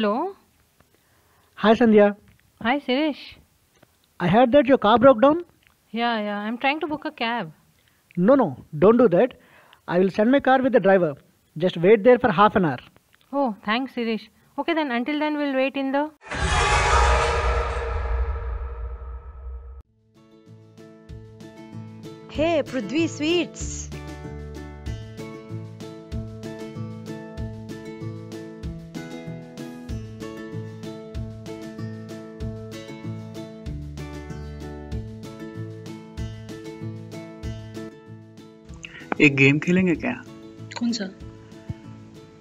Hello. Hi Sandhya. Hi, Sirish. I heard that your car broke down. Yeah. I'm trying to book a cab. No, don't do that. I will send my car with the driver. Just wait there for half an hour. Oh, thanks, Sirish. Okay, then until then, we'll wait in the. Hey, Prithvi Sweets. एक game खेलेंगे क्या? कौन सा?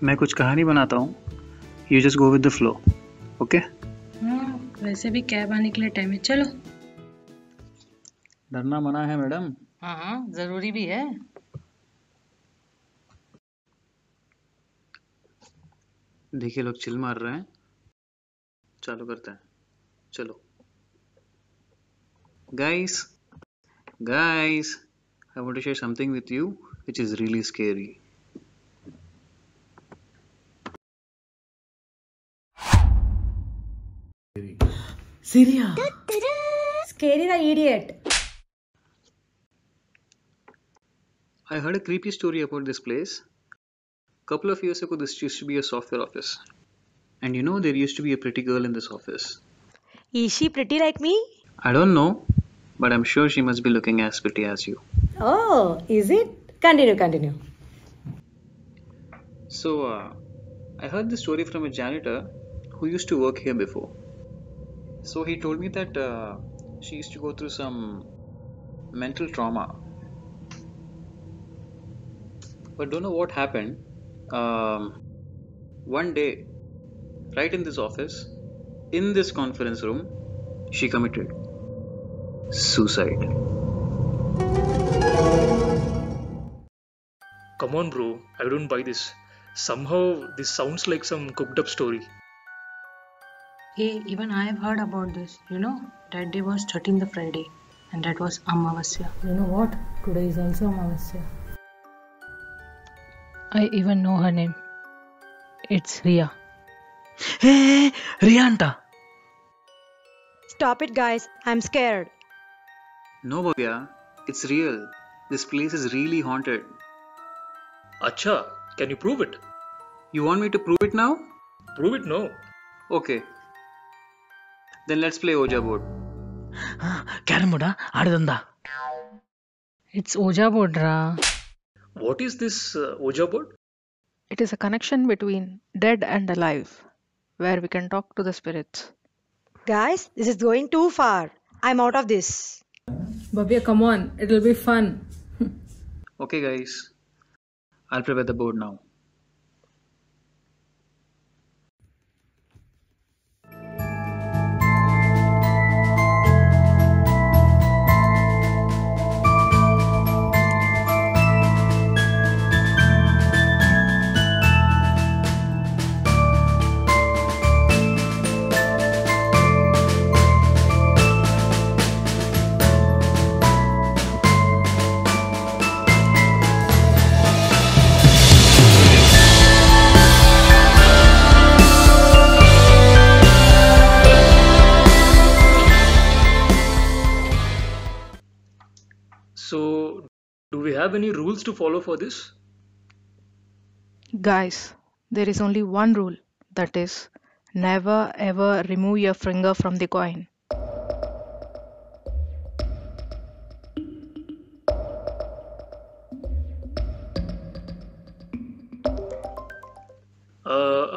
मैं कुछ कहानी बनाता हूँ, you just go with the flow, okay? वैसे भी कैब आने के लिए टाइम है, चलो। डरना मना है मैडम। हाँ, जरूरी भी है। देखिए लोग चिल मार रहे हैं, चालू करते हैं, चलो। Guys, I want to share something with you which is really scary. Syria. Scary the idiot. I heard a creepy story about this place. Couple of years ago, this used to be a software office. And you know, there used to be a pretty girl in this office. Is she pretty like me? I don't know, but I'm sure she must be looking as pretty as you. Oh, is it? Continue. So, I heard this story from a janitor who used to work here before. So, he told me that she used to go through some mental trauma. But don't know what happened. One day, right in this office, in this conference room, she committed suicide. Come on, bro. I don't buy this. Somehow, this sounds like some cooked up story. Hey, even I have heard about this. You know, that day was 13th Friday, and that was Amavasya. You know what? Today is also Amavasya. I even know her name. It's Ria. Hey, Rianta. Stop it, guys. I'm scared. No, Bhavya, it's real. This place is really haunted. Acha, can you prove it? You want me to prove it now? Prove it, no. Okay. Then let's play Ouija board. Carrom board ఆడదందా? It's Ouija board, ra. What is this Ouija board? It is a connection between dead and alive, where we can talk to the spirits. Guys, this is going too far. I'm out of this. Bhavya, come on. It'll be fun. Okay, guys. I'll prepare the board now. So, do we have any rules to follow for this? Guys, there is only one rule, that is, never ever remove your finger from the coin.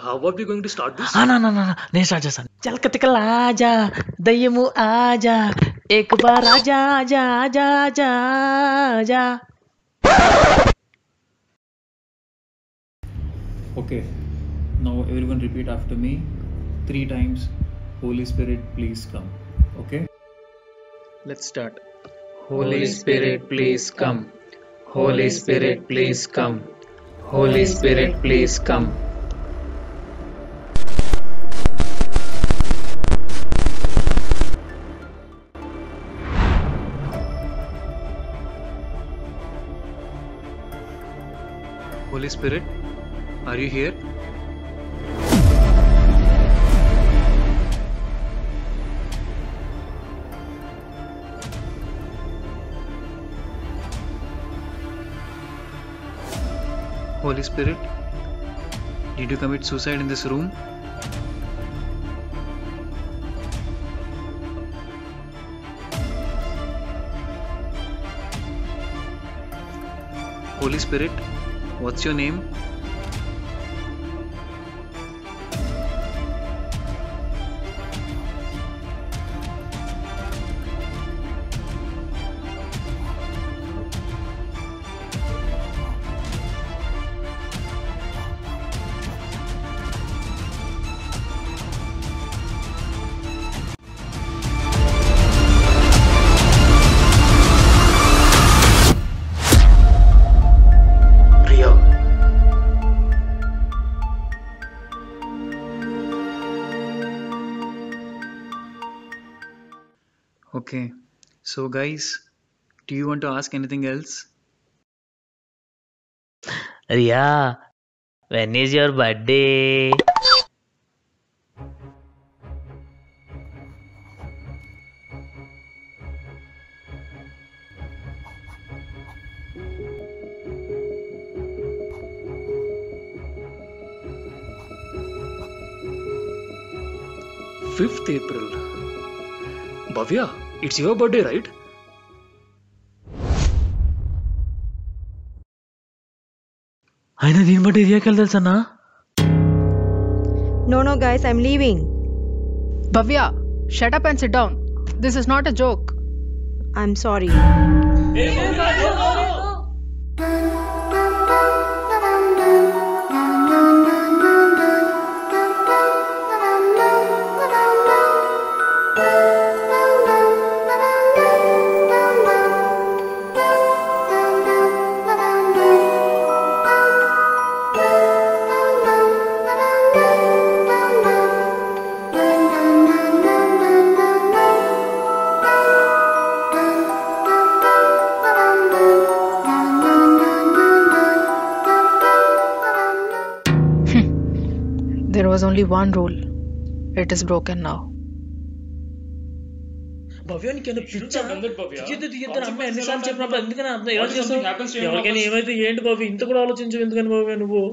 How are we going to start this? నా నేను start చేస్తాను. చల్కతికల్ ఆజా దయ్యము ఆజా ఏక్ bar ఆజా ఆజా ఆజా ఆజా ఆజా. Okay. Now everyone repeat after me 3 times. Holy Spirit, please come. Okay? Let's start. Holy Spirit, please come. Holy Spirit, please come. Holy Spirit, please come. Holy Spirit, are you here? Holy Spirit, did you commit suicide in this room? Holy Spirit, what's your name? Ria. Okay, so guys, do you want to ask anything else? Ria, when is your birthday? Fifth April. Bhavya, it's your birthday, right? అయినా దీన్ని బట్టి రియాకి తెలుసన్నా? No, guys, I'm leaving. Bhavya, shut up and sit down. This is not a joke. I'm sorry. There was only one rule. It is broken now. భవ్య నీకేనా పిచ్చా? భవ్య. తీయద్దు అమ్మ ఎన్నిసార్లు చెప్పినప్పుడు ఎందుకని అర్థం ఎలా What if something happens to చేస్తావు? you? ఎవరికైనా ఏమైతే ఏంటి భవ్య? ఇంత కూడా ఆలోచించవు ఎందుకని భవ్య నువ్వు?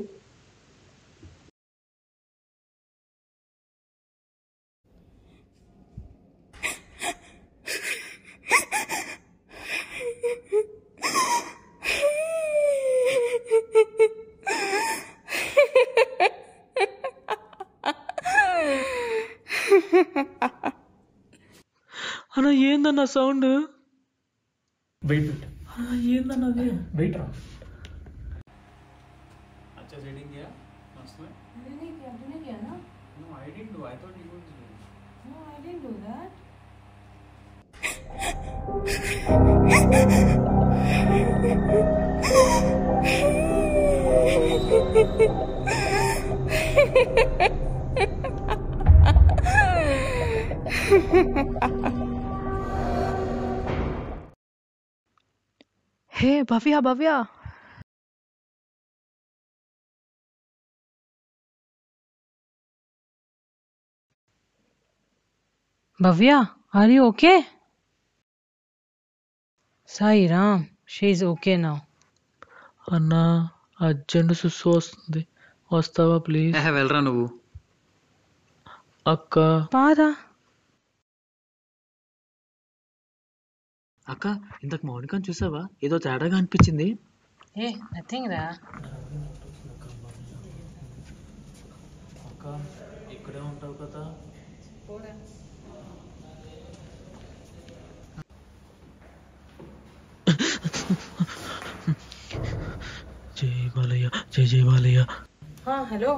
అన్న ఏందన్న సౌండ్? Wait. ఏందన్న అది? Wait. अच्छा सेटिंग किया लास्ट में? तूने किया ना? No, I didn't do. I thought you would do. No, I didn't do that. Hey, Bhavya. Bhavya, are you okay? Sai Ram, she is okay now. అన్న urgent సుస్సు వస్తుంది, వస్తావా ప్లీజ్? వెళ్ళరా నువ్వు. అక్క Pada. అక్క ఇంతకు మౌనికని చూసావా? ఏదో తేడాగా అనిపించింది. Hey, nothing ra. అక్క ఇక్కడే ఉంటావు కదా? జై బాలయ్య, జై Balayya. Hello.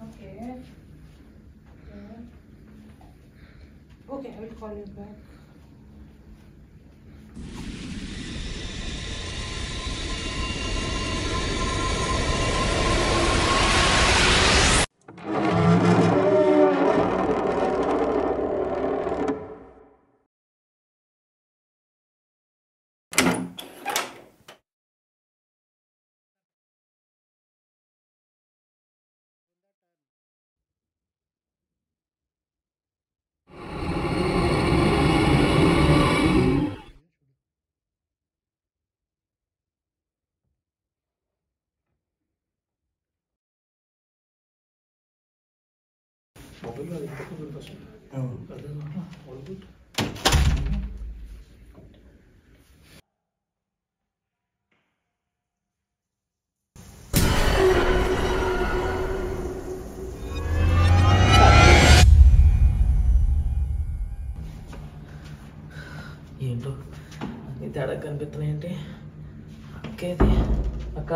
Okay. Okay, I will call you back. ఏంటో అన్ని తేడా కనిపిస్తున్నాయేంటి? అక్కేది? అక్క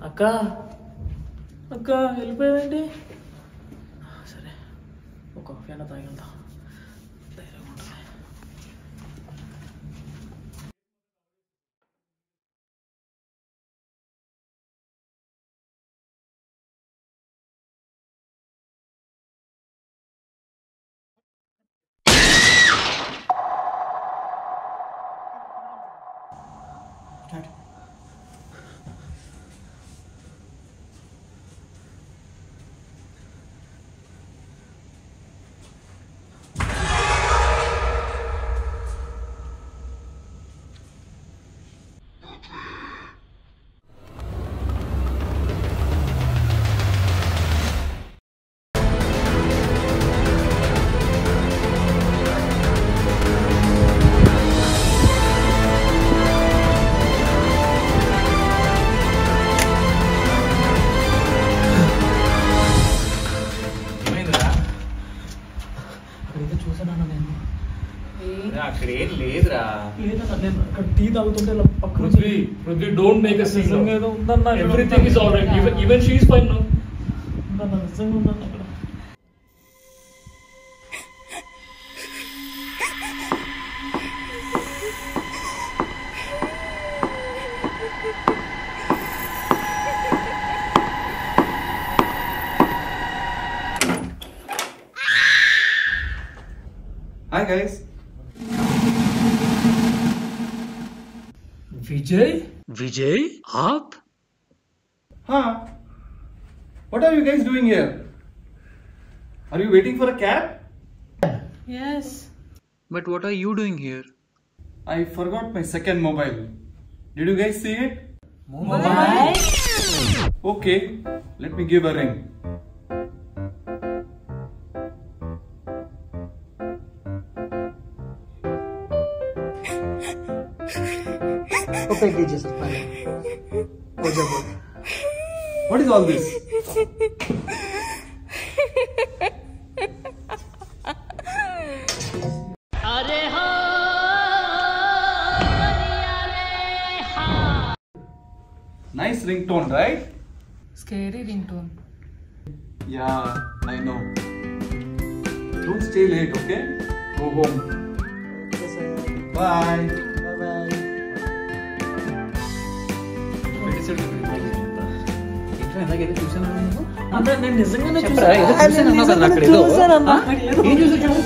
అక్క అక్క వెళ్ళిపోయావేంటి? సరే ఒక కాఫీ అయినా తాగెళ్తాం, ధైర్యంగా ఉంటుంది. అక్కడేం లేదురా. లేదన్నా, నేను అక్కడ టీ తాగుతుంటే పక్కన Prithvi, don't make a scene. ఏదో ఉందన్నా. Everything is alright. Even she is fine now. ఉందన్నా, నిజంగా ఉందన్నా అక్కడ. Hi guys. Vijay? Aap? Huh? What are you guys doing here? Are you waiting for a cab? Yes. But what are you doing here? I forgot my second mobile. Did you guys see it? Mobile? Okay, let me give a ring. Okay, DJ sir. What is all this? Nice ringtone, right? Scary ringtone. Yeah, I know. Don't stay late, okay? Go home. Okay, sir. Bye. Bye-bye. ఎలాగైతే చూసాను అన్నా, నేను నిజంగానే చెప్పరా, ఏదో చూసాను అన్నావు కదా అక్కడ ఏదో. ఏం చూసావు?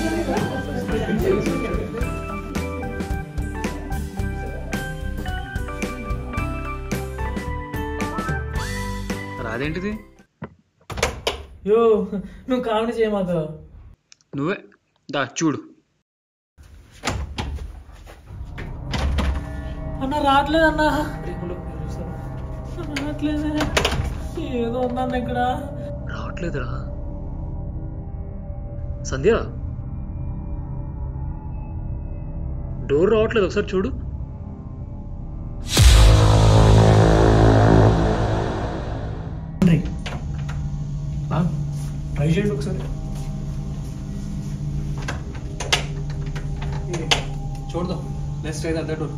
రాదేంటిది? యో, నువ్వు కామెడీ చేయమాక. నువ్వే దా చూడు. అన్న రావట్లేదన్నా, రావట్లేదే. ఏదో ఉందన్న ఇక్కడ. రావట్లేదురా. సంధ్య, డోర్ రావట్లేదు, ఒకసారి చూడు. ట్రై చేయండి ఒకసారి. చూడదాం. Let's try the other door.